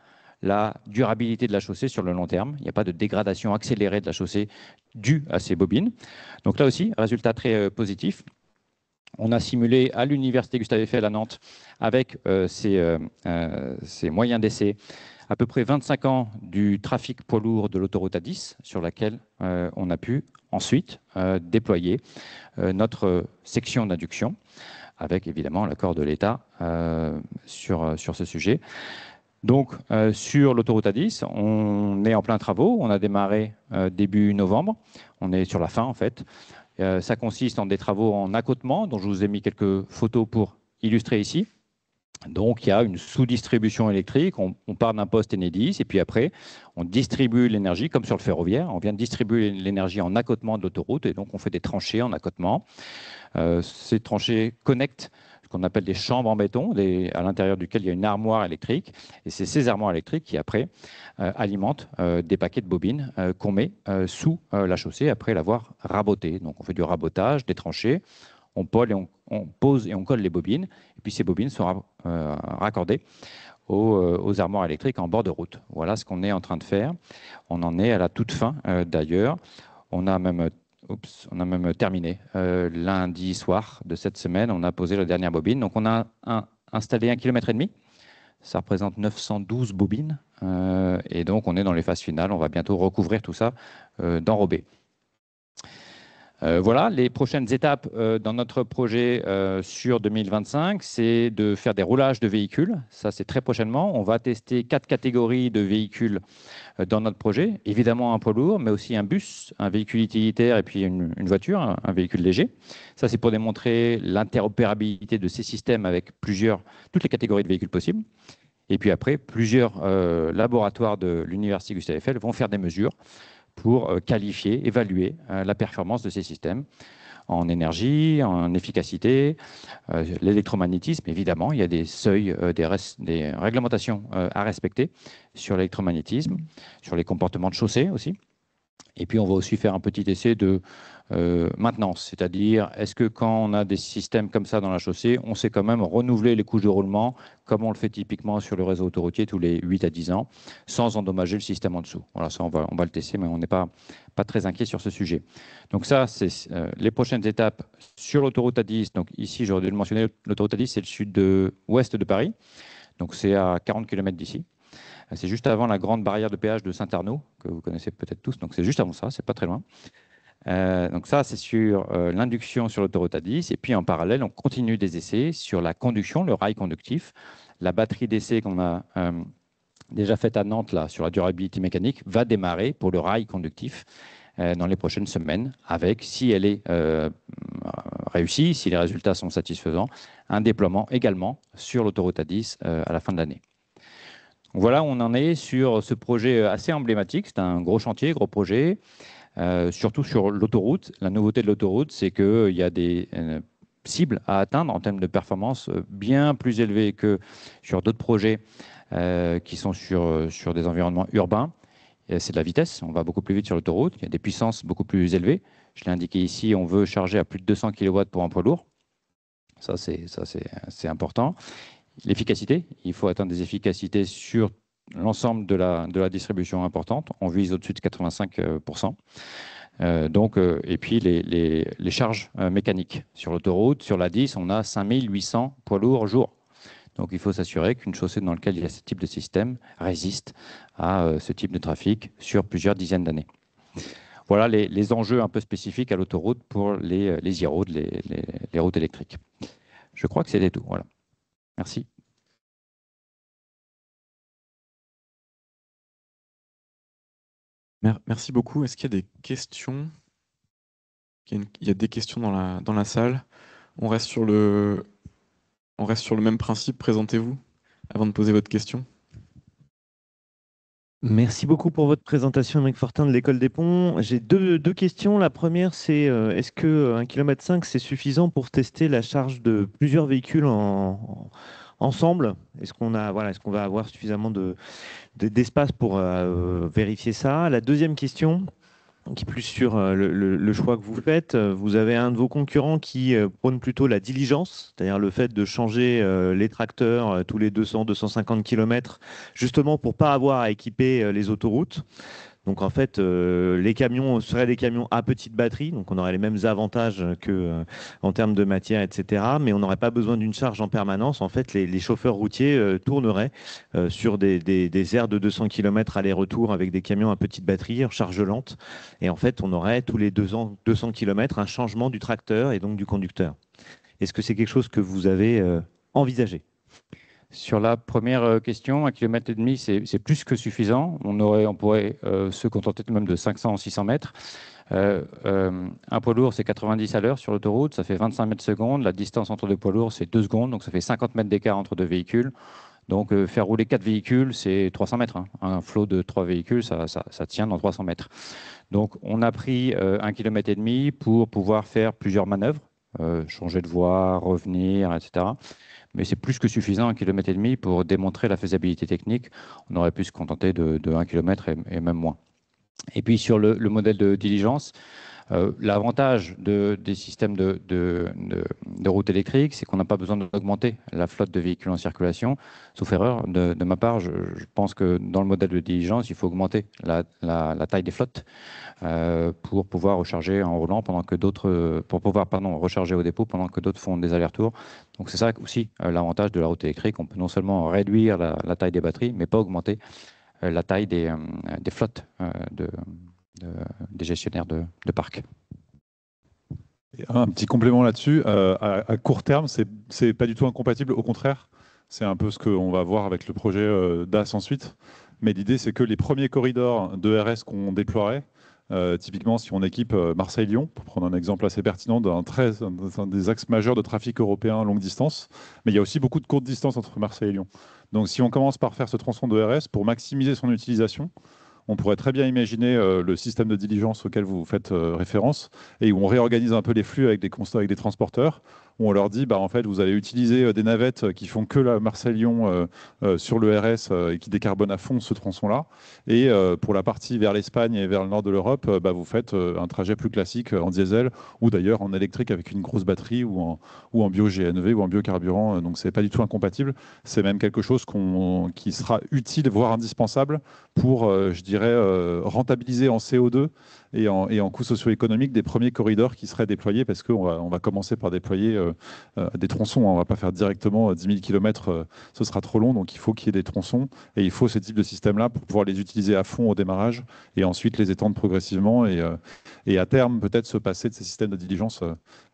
la durabilité de la chaussée sur le long terme. Il n'y a pas de dégradation accélérée de la chaussée due à ces bobines. Donc là aussi, résultat très positif. On a simulé à l'université Gustave Eiffel à Nantes avec ces moyens d'essai à peu près 25 ans du trafic poids lourd de l'autoroute A10 sur laquelle on a pu ensuite déployer notre section d'induction avec évidemment l'accord de l'État sur ce sujet. Donc sur l'autoroute A10, on est en plein travaux, on a démarré début novembre, on est sur la fin en fait. Ça consiste en des travaux en accotement dont je vous ai mis quelques photos pour illustrer ici. Donc, il y a une sous-distribution électrique. On part d'un poste Enedis et puis après, on distribue l'énergie, comme sur le ferroviaire. On vient de distribuer l'énergie en accotement de l'autoroute et donc on fait des tranchées en accotement. Ces tranchées connectent ce qu'on appelle des chambres en béton, à l'intérieur duquel il y a une armoire électrique. Et c'est ces armoires électriques qui, après, alimentent des paquets de bobines qu'on met sous la chaussée après l'avoir rabotée. Donc, on fait du rabotage, des tranchées. On pose et on colle les bobines. Et puis ces bobines sont raccordées aux armoires électriques en bord de route. Voilà ce qu'on est en train de faire. On en est à la toute fin d'ailleurs. On a même terminé lundi soir de cette semaine. On a posé la dernière bobine. Donc on a installé 1,5 km. Ça représente 912 bobines. Et donc on est dans les phases finales. On va bientôt recouvrir tout ça d'enrobé. Voilà, les prochaines étapes dans notre projet sur 2025, c'est de faire des roulages de véhicules. Ça, c'est très prochainement. On va tester 4 catégories de véhicules dans notre projet. Évidemment, un poids lourd, mais aussi un bus, un véhicule utilitaire et puis une voiture, un véhicule léger. Ça, c'est pour démontrer l'interopérabilité de ces systèmes avec toutes les catégories de véhicules possibles. Et puis après, plusieurs laboratoires de l'Université Gustave Eiffel vont faire des mesures pour qualifier, évaluer la performance de ces systèmes en énergie, en efficacité, l'électromagnétisme, évidemment. Il y a des seuils, des réglementations à respecter sur l'électromagnétisme, sur les comportements de chaussée aussi. Et puis, on va aussi faire un petit essai de maintenance, c'est-à-dire est-ce que quand on a des systèmes comme ça dans la chaussée, on sait quand même renouveler les couches de roulement comme on le fait typiquement sur le réseau autoroutier tous les 8 à 10 ans, sans endommager le système en dessous. Voilà, ça, on va le tester, mais on n'est pas très inquiet sur ce sujet. Donc ça, c'est les prochaines étapes sur l'autoroute A10. Donc ici, j'aurais dû le mentionner, l'autoroute A10, c'est le sud-ouest de Paris. Donc c'est à 40 km d'ici. C'est juste avant la grande barrière de péage de Saint-Arnaud, que vous connaissez peut-être tous. Donc c'est juste avant ça, c'est pas très loin. Donc ça, c'est sur l'induction sur l'autoroute A10. Et puis en parallèle, on continue des essais sur la conduction, le rail conductif. La batterie d'essais qu'on a déjà faite à Nantes là, sur la durabilité mécanique va démarrer pour le rail conductif dans les prochaines semaines avec, si elle est réussie, si les résultats sont satisfaisants, un déploiement également sur l'autoroute A10 à la fin de l'année. Voilà où on en est sur ce projet assez emblématique. C'est un gros chantier, gros projet. Surtout sur l'autoroute. La nouveauté de l'autoroute, c'est qu'il y a des cibles à atteindre en termes de performance bien plus élevées que sur d'autres projets qui sont sur des environnements urbains. C'est de la vitesse, on va beaucoup plus vite sur l'autoroute, il y a des puissances beaucoup plus élevées. Je l'ai indiqué ici, on veut charger à plus de 200 kW pour un poids lourd. Ça, c'est important. L'efficacité, il faut atteindre des efficacités sur l'ensemble de la distribution importante. On vise au-dessus de 85%. Et puis les charges mécaniques. Sur l'autoroute, sur l'A10, on a 5800 poids lourds jour. Donc il faut s'assurer qu'une chaussée dans laquelle il y a ce type de système résiste à ce type de trafic sur plusieurs dizaines d'années. Voilà les enjeux un peu spécifiques à l'autoroute pour les e-roads, les routes électriques. Je crois que c'était tout. Voilà. Merci. Merci beaucoup. Est-ce qu'il y a des questions? Il y a des questions dans la salle. On reste sur le même principe. Présentez-vous avant de poser votre question. Merci beaucoup pour votre présentation, Émeric Fortin de l'École des Ponts. J'ai deux questions. La première, c'est est-ce que 1,5 km c'est suffisant pour tester la charge de plusieurs véhicules ensemble? Est-ce qu'on va avoir suffisamment d'espace pour vérifier ça? La deuxième question, qui est plus sur le choix que vous faites. Vous avez un de vos concurrents qui prône plutôt la diligence, c'est-à-dire le fait de changer les tracteurs tous les 200-250 km, justement pour pas avoir à équiper les autoroutes. Donc en fait, les camions seraient des camions à petite batterie, donc on aurait les mêmes avantages que en termes de matière, etc. Mais on n'aurait pas besoin d'une charge en permanence. En fait, les chauffeurs routiers tourneraient sur des aires de 200 km aller-retour avec des camions à petite batterie, en charge lente. Et en fait, on aurait tous les 200 km un changement du tracteur et donc du conducteur. Est-ce que c'est quelque chose que vous avez envisagé? Sur la première question, 1,5 km, c'est plus que suffisant. On pourrait se contenter même de 500-600 mètres. Un poids lourd, c'est 90 à l'heure sur l'autoroute, ça fait 25 mètres secondes. La distance entre deux poids lourds, c'est 2 secondes, donc ça fait 50 mètres d'écart entre deux véhicules. Donc faire rouler 4 véhicules, c'est 300 mètres. Hein. Un flot de 3 véhicules, ça tient dans 300 mètres. Donc on a pris 1,5 km pour pouvoir faire plusieurs manœuvres, changer de voie, revenir, etc. Mais c'est plus que suffisant, 1,5 km pour démontrer la faisabilité technique. On aurait pu se contenter de 1 km et même moins. Et puis sur le modèle de diligence, l'avantage des systèmes de route électrique, c'est qu'on n'a pas besoin d'augmenter la flotte de véhicules en circulation. Sauf erreur de ma part, je pense que dans le modèle de diligence, il faut augmenter la taille des flottes pour pouvoir recharger en roulant pendant que d'autres, recharger au dépôt pendant que d'autres font des allers-retours. Donc c'est ça aussi l'avantage de la route électrique. On peut non seulement réduire la taille des batteries, mais pas augmenter la taille des flottes des gestionnaires de parc. Un petit complément là-dessus, à court terme, c'est pas du tout incompatible, au contraire, c'est un peu ce qu'on va voir avec le projet DAS ensuite, mais l'idée c'est que les premiers corridors de RS qu'on déploierait, typiquement si on équipe Marseille-Lyon, pour prendre un exemple assez pertinent d'un des axes majeurs de trafic européen longue distance, mais il y a aussi beaucoup de courtes distances entre Marseille et Lyon. Donc si on commence par faire ce tronçon de RS pour maximiser son utilisation, on pourrait très bien imaginer le système de diligence auquel vous faites référence et où on réorganise un peu les flux avec des constats, avec des transporteurs, où on leur dit, bah, en fait, vous allez utiliser des navettes qui font que la Marseille-Lyon sur le RS et qui décarbonent à fond ce tronçon-là. Et pour la partie vers l'Espagne et vers le nord de l'Europe, bah, vous faites un trajet plus classique en diesel ou d'ailleurs en électrique avec une grosse batterie ou en bio-GNV ou en biocarburant. Donc, c'est pas du tout incompatible. C'est même quelque chose qui sera utile, voire indispensable pour, je dirais, rentabiliser en CO2 et en coûts socio-économiques des premiers corridors qui seraient déployés, parce qu'on va commencer par déployer des tronçons. On ne va pas faire directement 10 000 km, ce sera trop long, donc il faut qu'il y ait des tronçons et il faut ce type de système-là pour pouvoir les utiliser à fond au démarrage et ensuite les étendre progressivement et à terme peut-être se passer de ces systèmes de diligence,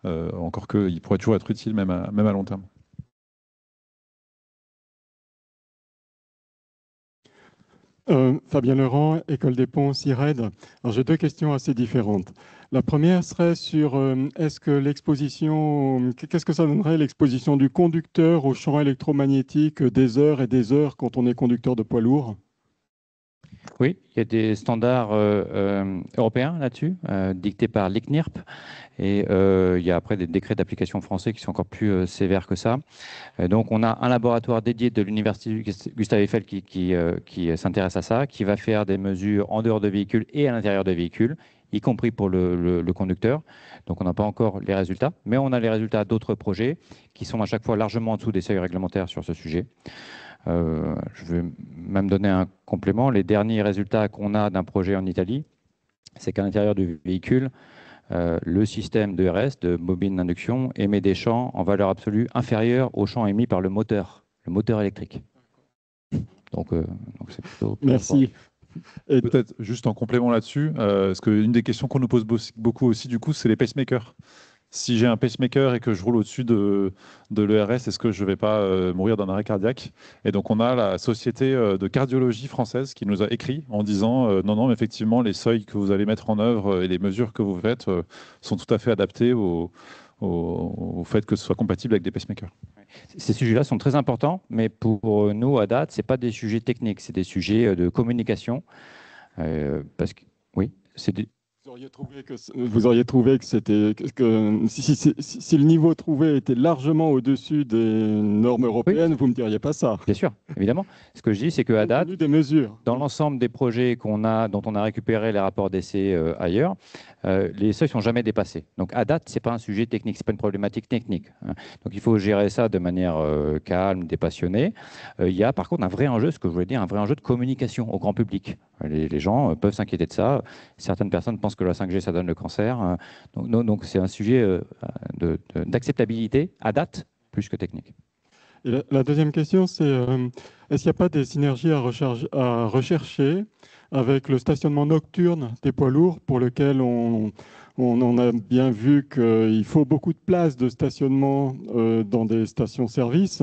encore qu'ils pourraient toujours être utiles même à long terme. Fabien Laurent, École des Ponts, CIRED. Alors j'ai deux questions assez différentes. La première serait sur est-ce que l'exposition, qu'est-ce que ça donnerait l'exposition du conducteur au champ électromagnétique des heures et des heures quand on est conducteur de poids lourd? Oui, il y a des standards européens là-dessus, dictés par l'ICNIRP. Et il y a après des décrets d'application français qui sont encore plus sévères que ça. Donc on a un laboratoire dédié de l'université Gustave Eiffel qui s'intéresse à ça, qui va faire des mesures en dehors de véhicules et à l'intérieur de véhicules, y compris pour le conducteur. Donc on n'a pas encore les résultats, mais on a les résultats d'autres projets qui sont à chaque fois largement en dessous des seuils réglementaires sur ce sujet. Je vais même donner un complément. Les derniers résultats qu'on a d'un projet en Italie, c'est qu'à l'intérieur du véhicule, le système de RS, de bobine d'induction, émet des champs en valeur absolue inférieure aux champs émis par le moteur électrique. Donc c'est plutôt... Merci. Peut-être juste en complément là-dessus, parce qu'une des questions qu'on nous pose beaucoup aussi, du coup, c'est les pacemakers. Si j'ai un pacemaker et que je roule au-dessus de l'ERS, est-ce que je ne vais pas mourir d'un arrêt cardiaque? Et donc, on a la société de cardiologie française qui nous a écrit en disant non, non, mais effectivement, les seuils que vous allez mettre en œuvre et les mesures que vous faites sont tout à fait adaptés au fait que ce soit compatible avec des pacemakers. Ces sujets-là sont très importants, mais pour nous, à date, ce n'est pas des sujets techniques, c'est des sujets de communication. Parce que, oui, c'est des... Vous auriez trouvé que c'était si le niveau trouvé était largement au-dessus des normes européennes, vous ne me diriez pas ça. Bien sûr, évidemment. Ce que je dis, c'est qu'à date, des mesures. Dans l'ensemble des projets dont on a récupéré les rapports d'essai ailleurs, les seuils ne sont jamais dépassés. Donc à date, ce n'est pas un sujet technique, ce n'est pas une problématique technique, hein. Donc il faut gérer ça de manière calme, dépassionnée. Il y a par contre un vrai enjeu, ce que je voulais dire, un vrai enjeu de communication au grand public. Les gens peuvent s'inquiéter de ça. Certaines personnes pensent que la 5G, ça donne le cancer. Donc c'est un sujet d'acceptabilité à date, plus que technique. Et la deuxième question, c'est est-ce qu'il n'y a pas des synergies à rechercher avec le stationnement nocturne des poids lourds pour lequel on a bien vu qu'il faut beaucoup de places de stationnement dans des stations-service.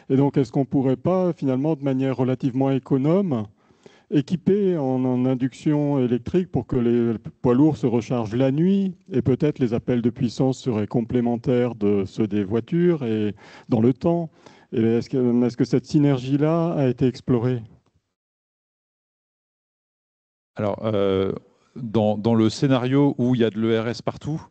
Et donc, est-ce qu'on ne pourrait pas, finalement, de manière relativement économe, équiper en induction électrique pour que les poids lourds se rechargent la nuit et peut-être les appels de puissance seraient complémentaires de ceux des voitures et dans le temps? Et est-ce que cette synergie-là a été explorée? Alors, dans le scénario où il y a de l'ERS partout,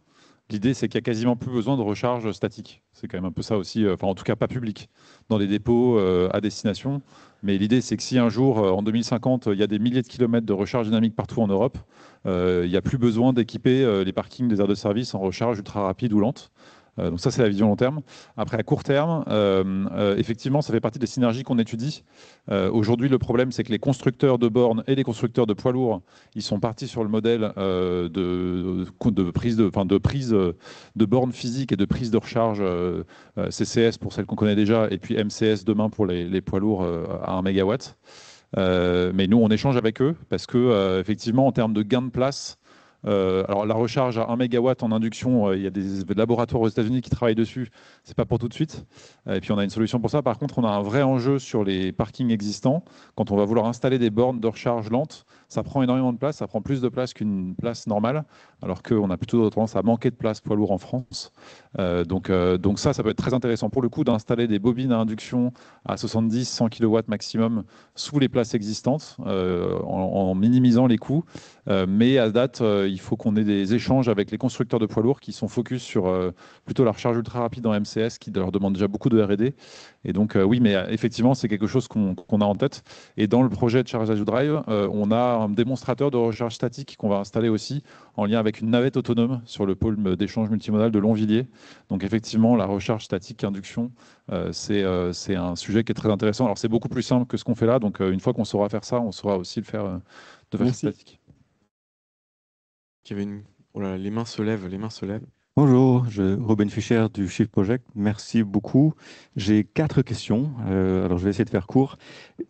l'idée, c'est qu'il n'y a quasiment plus besoin de recharge statique. C'est quand même un peu ça aussi, enfin en tout cas pas public, dans les dépôts à destination. Mais l'idée, c'est que si un jour, en 2050, il y a des milliers de kilomètres de recharge dynamique partout en Europe, il n'y a plus besoin d'équiper les parkings des aires de service en recharge ultra rapide ou lente. Donc ça, c'est la vision long terme. Après, à court terme, effectivement, ça fait partie des synergies qu'on étudie. Aujourd'hui, le problème, c'est que les constructeurs de bornes et les constructeurs de poids lourds, ils sont partis sur le modèle de prise de bornes physiques et de prise de recharge CCS pour celles qu'on connaît déjà, et puis MCS demain pour les poids lourds à 1 MW. Mais nous, on échange avec eux parce que, effectivement, en termes de gain de place, alors la recharge à 1 MW en induction, il y a des laboratoires aux États-Unis qui travaillent dessus. C'est pas pour tout de suite. Et puis on a une solution pour ça. Par contre, on a un vrai enjeu sur les parkings existants. Quand on va vouloir installer des bornes de recharge lente, ça prend énormément de place. Ça prend plus de place qu'une place normale, alors qu'on a plutôt tendance à manquer de place poids lourd en France. Donc ça peut être très intéressant pour le coup d'installer des bobines à induction à 70-100 kW maximum sous les places existantes, en minimisant les coûts. Mais à date, il faut qu'on ait des échanges avec les constructeurs de poids lourds qui sont focus sur plutôt la recharge ultra rapide en MCS, qui leur demande déjà beaucoup de R&D. Et donc, oui, mais effectivement, c'est quelque chose qu'on a en tête. Et dans le projet de Charge as you Drive, on a un démonstrateur de recharge statique qu'on va installer aussi en lien avec une navette autonome sur le pôle d'échange multimodal de Longvilliers. Donc, effectivement, la recharge statique induction, c'est un sujet qui est très intéressant. Alors, c'est beaucoup plus simple que ce qu'on fait là. Donc, une fois qu'on saura faire ça, on saura aussi le faire de façon statique. Oh là là, les mains se lèvent, les mains se lèvent. Bonjour, Ruben Fischer du Shift Project. Merci beaucoup. J'ai 4 questions. Alors, je vais essayer de faire court.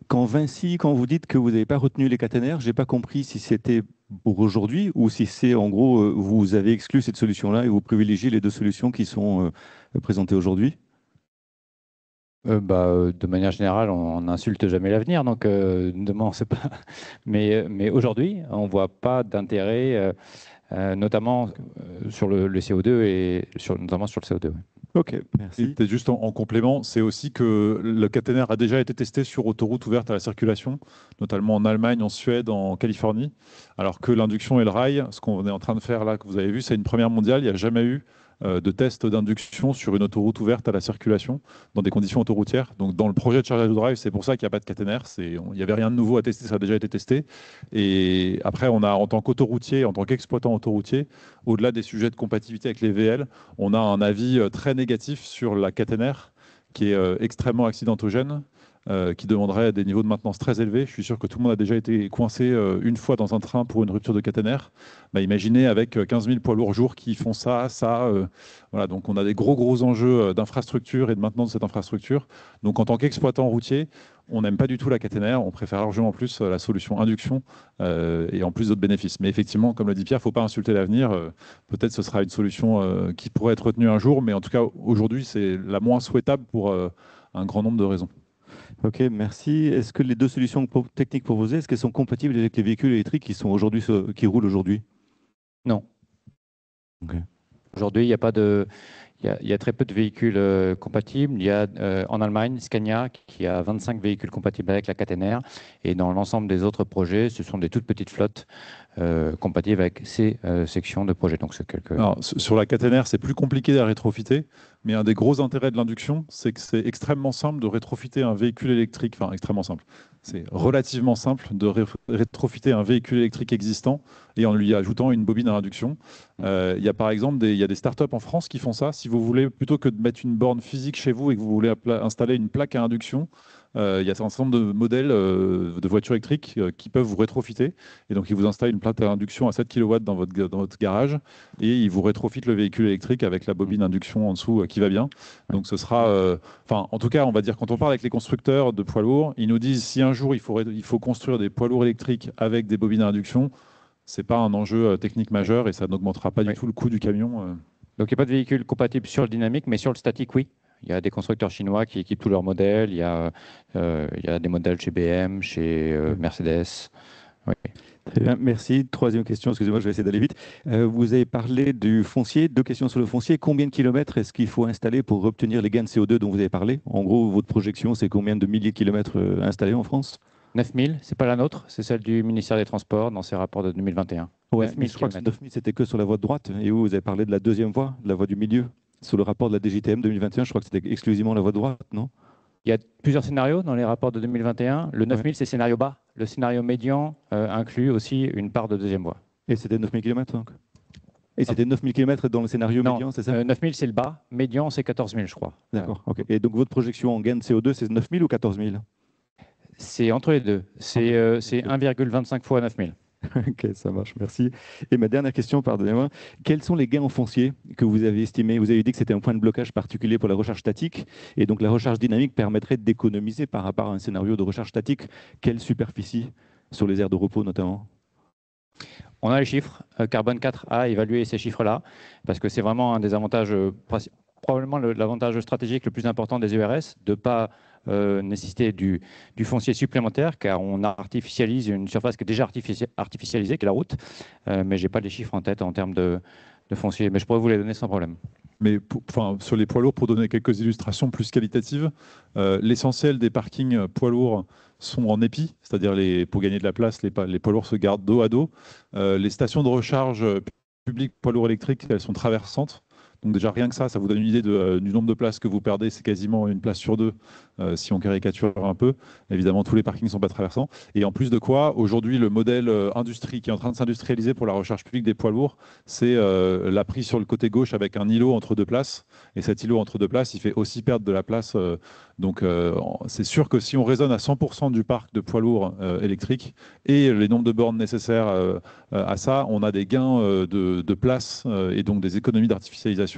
Quand vous dites que vous n'avez pas retenu les caténaires, je n'ai pas compris si c'était pour aujourd'hui ou si c'est en gros, vous avez exclu cette solution-là et vous privilégiez les 2 solutions qui sont présentées aujourd'hui. De manière générale, on n'insulte jamais l'avenir, donc demain, on sait pas. Mais aujourd'hui, on ne voit pas d'intérêt, notamment sur le CO2 et notamment sur le CO2. Oui. Ok, merci. Et juste en complément, c'est aussi que le caténaire a déjà été testé sur autoroute ouverte à la circulation, notamment en Allemagne, en Suède, en Californie, alors que l'induction et le rail, ce qu'on est en train de faire là, que vous avez vu, c'est une première mondiale. Il n'y a jamais eu de test d'induction sur une autoroute ouverte à la circulation dans des conditions autoroutières. Donc dans le projet de Charge as you Drive, c'est pour ça qu'il n'y a pas de caténaire. Il n'y avait rien de nouveau à tester, ça a déjà été testé. Et après, on a en tant qu'autoroutier, en tant qu'exploitant autoroutier, au-delà des sujets de compatibilité avec les VL, on a un avis très négatif sur la caténaire qui est extrêmement accidentogène. qui demanderait des niveaux de maintenance très élevés. Je suis sûr que tout le monde a déjà été coincé une fois dans un train pour une rupture de caténaire. Bah, imaginez avec 15 000 poids lourds jour qui font ça. Voilà, donc on a des gros enjeux d'infrastructure et de maintenance de cette infrastructure. Donc en tant qu'exploitant routier, on n'aime pas du tout la caténaire, on préfère largement plus la solution induction et en plus d'autres bénéfices. Mais effectivement, comme l'a dit Pierre, il ne faut pas insulter l'avenir. Peut-être ce sera une solution qui pourrait être retenue un jour, mais en tout cas aujourd'hui, c'est la moins souhaitable pour un grand nombre de raisons. Ok, merci. Est-ce que les deux solutions techniques proposées, est-ce qu'elles sont compatibles avec les véhicules électriques qui roulent aujourd'hui? Non. Okay. Aujourd'hui, il y a pas de... Il y a très peu de véhicules compatibles. Il y a en Allemagne Scania qui a 25 véhicules compatibles avec la caténaire. Et dans l'ensemble des autres projets, ce sont des toutes petites flottes compatibles avec ces sections de projet. Donc, Alors, sur la caténaire, c'est plus compliqué à rétrofiter. Mais un des gros intérêts de l'induction, c'est que c'est extrêmement simple de rétrofiter un véhicule électrique. Enfin, extrêmement simple. C'est relativement simple de rétrofiter un véhicule électrique existant et en lui ajoutant une bobine à induction. Il y a par exemple des startups en France qui font ça. Si vous voulez, plutôt que de mettre une borne physique chez vous et que vous voulez installer une plaque à induction, il y a un certain nombre de modèles de voitures électriques qui peuvent vous rétrofiter. Et donc, ils vous installent une plaque à induction à 7 kW dans votre garage et ils vous rétrofitent le véhicule électrique avec la bobine induction en dessous qui va bien. Donc, ce sera... en tout cas, on va dire, quand on parle avec les constructeurs de poids lourds, ils nous disent si un jour il faut construire des poids lourds électriques avec des bobines à induction, ce n'est pas un enjeu technique majeur et ça n'augmentera pas du tout le coût du camion. Donc, il n'y a pas de véhicule compatible sur le dynamique, mais sur le statique, oui. Il y a des constructeurs chinois qui équipent tous leurs modèles. Il y a des modèles chez BM, chez Mercedes. Oui. Très bien, merci. Troisième question, excusez-moi, je vais essayer d'aller vite. Vous avez parlé du foncier. Deux questions sur le foncier. Combien de kilomètres est-ce qu'il faut installer pour obtenir les gains de CO2 dont vous avez parlé? En gros, votre projection, c'est combien de milliers de kilomètres installés en France? 9000, c'est pas la nôtre, c'est celle du ministère des Transports dans ses rapports de 2021. Ouais, mais je crois que 9000, c'était que sur la voie de droite. Et vous avez parlé de la deuxième voie, de la voie du milieu. Sur le rapport de la DGTM 2021, je crois que c'était exclusivement la voie de droite, non? Il y a plusieurs scénarios dans les rapports de 2021. Le 9000, c'est scénario bas. Le scénario médian inclut aussi une part de deuxième voie. Et c'était 9000 km donc? Et c'était 9000 km dans le scénario médian, c'est ça? 9000, c'est le bas. Médian, c'est 14000, je crois. D'accord. Ok. Et donc votre projection en gain de CO2, c'est 9000 ou 14000? C'est entre les deux. C'est 1,25 fois 9000. Ok, ça marche, merci. Et ma dernière question, pardonnez-moi, quels sont les gains en foncier que vous avez estimés? Vous avez dit que c'était un point de blocage particulier pour la recharge statique, et donc la recharge dynamique permettrait d'économiser par rapport à un scénario de recharge statique. Quelle superficie sur les aires de repos notamment? On a les chiffres. Carbone 4 a évalué ces chiffres-là, parce que c'est vraiment un des avantages, probablement l'avantage stratégique le plus important des ERS, de ne pas nécessiter du foncier supplémentaire, car on artificialise une surface qui est déjà artificialisée, qui est la route. Mais je n'ai pas les chiffres en tête en termes de foncier, mais je pourrais vous les donner sans problème. Mais sur les poids lourds, pour donner quelques illustrations plus qualitatives, l'essentiel des parkings poids lourds sont en épi, c'est-à-dire pour gagner de la place, les poids lourds se gardent dos à dos. Les stations de recharge publiques poids lourds électriques, elles sont traversantes. Donc déjà, rien que ça vous donne une idée du nombre de places que vous perdez. C'est quasiment une place sur deux, si on caricature un peu. Évidemment, tous les parkings ne sont pas traversants. Et en plus de quoi, aujourd'hui, le modèle industrie qui est en train de s'industrialiser pour la recharge publique des poids lourds, c'est la prise sur le côté gauche avec un îlot entre deux places. Et cet îlot entre deux places, il fait aussi perdre de la place. Donc c'est sûr que si on raisonne à 100% du parc de poids lourds électriques et les nombres de bornes nécessaires à ça, on a des gains de place et donc des économies d'artificialisation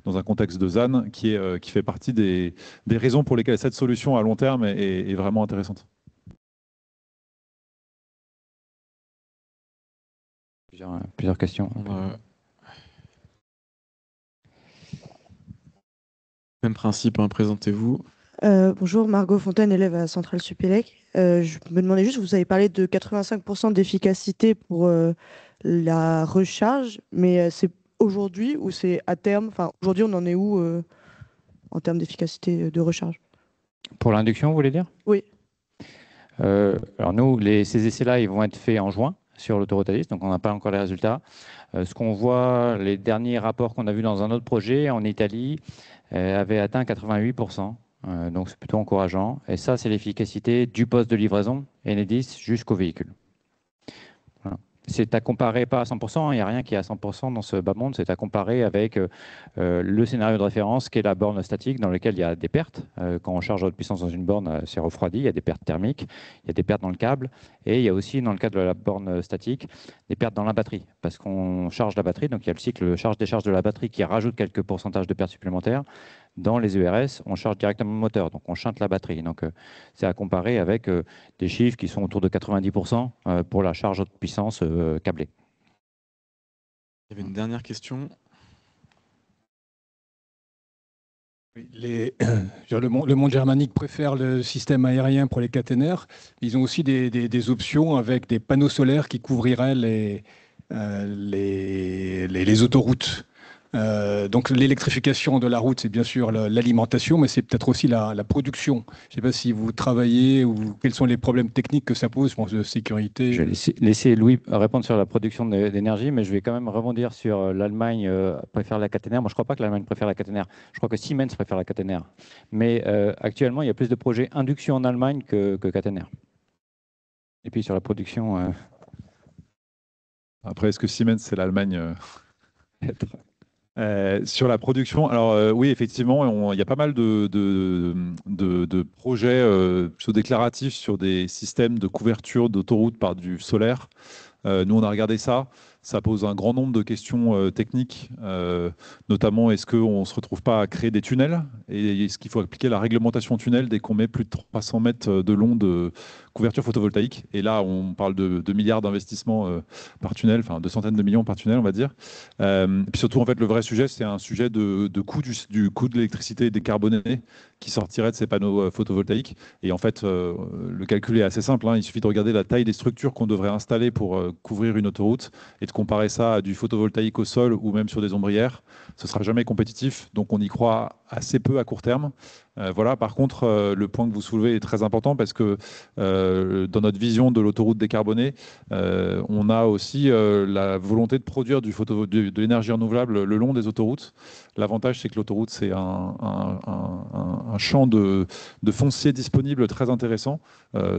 dans un contexte de ZAN qui fait partie des raisons pour lesquelles cette solution à long terme est vraiment intéressante. Plusieurs questions. Même principe, hein, présentez-vous. Bonjour, Margot Fontaine, élève à Centrale Supélec. Je me demandais juste, vous avez parlé de 85% d'efficacité pour la recharge, mais c'est aujourd'hui ou c'est à terme? Enfin, aujourd'hui, on en est où en termes d'efficacité de recharge? Pour l'induction, vous voulez dire? Oui. Alors nous, ces essais-là, ils vont être faits en juin sur l'autoroute A10, donc on n'a pas encore les résultats. Ce qu'on voit, les derniers rapports qu'on a vus dans un autre projet en Italie avaient atteint 88%. Donc c'est plutôt encourageant. Et ça, c'est l'efficacité du poste de livraison Enedis jusqu'au véhicule. Voilà. c'est à comparer, pas à 100%, il n'y a rien qui est à 100% dans ce bas monde, c'est à comparer avec le scénario de référence qui est la borne statique dans laquelle il y a des pertes. Quand on charge à haute puissance dans une borne, c'est refroidi, il y a des pertes thermiques, il y a des pertes dans le câble, et il y a aussi, dans le cadre de la borne statique, des pertes dans la batterie, parce qu'on charge la batterie, donc il y a le cycle charge-décharge de la batterie qui rajoute quelques pourcentages de pertes supplémentaires. Dans les ERS, on charge directement le moteur, donc on chante la batterie. Donc c'est à comparer avec des chiffres qui sont autour de 90% pour la charge haute puissance câblée. Il y avait une dernière question. Oui, le monde germanique préfère le système aérien pour les caténaires. Ils ont aussi des options avec des panneaux solaires qui couvriraient les autoroutes. Donc l'électrification de la route, c'est bien sûr l'alimentation, mais c'est peut-être aussi la production. Je ne sais pas si vous travaillez ou quels sont les problèmes techniques que ça pose, je pense, de sécurité. Je vais laisser Louis répondre sur la production d'énergie, mais je vais quand même rebondir sur l'Allemagne préfère la caténaire. Moi, je ne crois pas que l'Allemagne préfère la caténaire. Je crois que Siemens préfère la caténaire. Mais actuellement, il y a plus de projets induction en Allemagne que caténaire. Et puis sur la production... Après, est-ce que Siemens, c'est l'Allemagne sur la production, alors oui, effectivement, il y a pas mal de projets plutôt déclaratifs sur des systèmes de couverture d'autoroutes par du solaire. Nous, on a regardé ça. Ça pose un grand nombre de questions techniques, notamment est-ce qu'on ne se retrouve pas à créer des tunnels et est-ce qu'il faut appliquer la réglementation tunnel dès qu'on met plus de 300 mètres de long de couverture photovoltaïque. Et là, on parle de milliards d'investissements par tunnel, enfin de centaines de millions par tunnel, on va dire. Et puis surtout, en fait, le vrai sujet, c'est un sujet de coût du coût de l'électricité décarbonée qui sortirait de ces panneaux photovoltaïques. Et en fait, le calcul est assez simple, hein. Il suffit de regarder la taille des structures qu'on devrait installer pour couvrir une autoroute et de comparer ça à du photovoltaïque au sol ou même sur des ombrières. Ce ne sera jamais compétitif, donc on y croit assez peu à court terme. Voilà. Par contre, le point que vous soulevez est très important parce que dans notre vision de l'autoroute décarbonée, on a aussi la volonté de produire de l'énergie renouvelable le long des autoroutes. L'avantage, c'est que l'autoroute, c'est un champ de foncier disponible très intéressant,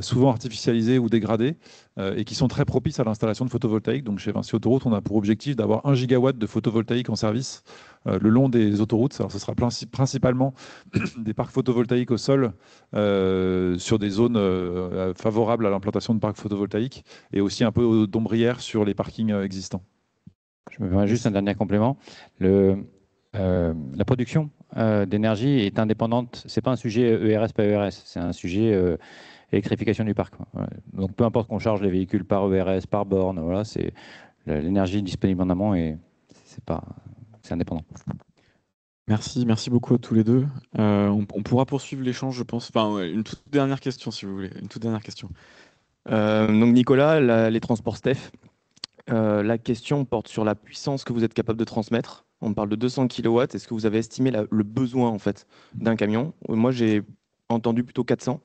souvent artificialisé ou dégradé, et qui sont très propices à l'installation de photovoltaïque. Donc chez Vinci Autoroute, on a pour objectif d'avoir 1 gigawatt de photovoltaïque en service le long des autoroutes. Alors, ce sera principalement des parcs photovoltaïques au sol sur des zones favorables à l'implantation de parcs photovoltaïques et aussi un peu d'ombrières sur les parkings existants. Je me permets juste un dernier complément. La production d'énergie est indépendante. Ce n'est pas un sujet ERS, pas ERS. C'est un sujet électrification du parc. Voilà. Donc, peu importe qu'on charge les véhicules par ERS, par borne, voilà, c'est l'énergie disponible en amont et c'est indépendant. Merci beaucoup à tous les deux. On pourra poursuivre l'échange, je pense. Enfin, ouais, une toute dernière question, si vous voulez. Une toute dernière question. Donc Nicolas, les transports Steph. La question porte sur la puissance que vous êtes capable de transmettre. On parle de 200 kW. Est-ce que vous avez estimé le besoin en fait d'un camion? Moi, j'ai entendu plutôt 400.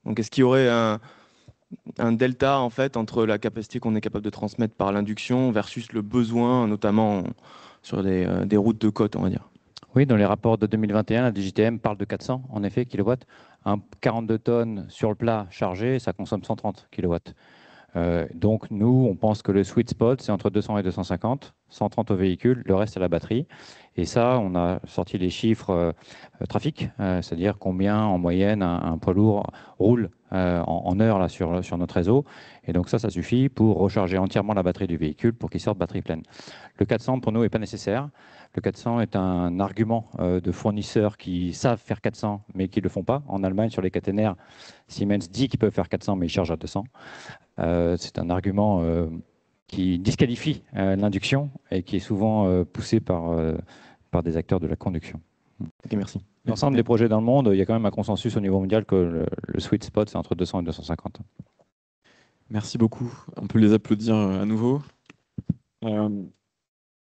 Donc, est-ce qu'il y aurait un delta en fait entre la capacité qu'on est capable de transmettre par l'induction versus le besoin, notamment sur des routes de côte, on va dire? Oui, dans les rapports de 2021, la DGTM parle de 400, en effet, kilowatts. Un 42 tonnes sur le plat chargé, ça consomme 130 kilowatts. Donc, nous, on pense que le sweet spot, c'est entre 200 et 250, 130 au véhicule, le reste à la batterie. Et ça, on a sorti les chiffres trafic, c'est-à-dire combien, en moyenne, un poids lourd roule en heure là, sur notre réseau. Et donc ça suffit pour recharger entièrement la batterie du véhicule pour qu'il sorte batterie pleine. Le 400, pour nous, n'est pas nécessaire. Le 400 est un argument de fournisseurs qui savent faire 400, mais qui ne le font pas. En Allemagne, sur les caténaires, Siemens dit qu'ils peuvent faire 400, mais ils chargent à 200. C'est un argument qui disqualifie l'induction et qui est souvent poussé par des acteurs de la conduction. Ok, merci. L'ensemble des projets dans le monde, il y a quand même un consensus au niveau mondial que le sweet spot, c'est entre 200 et 250. Merci beaucoup. On peut les applaudir à nouveau.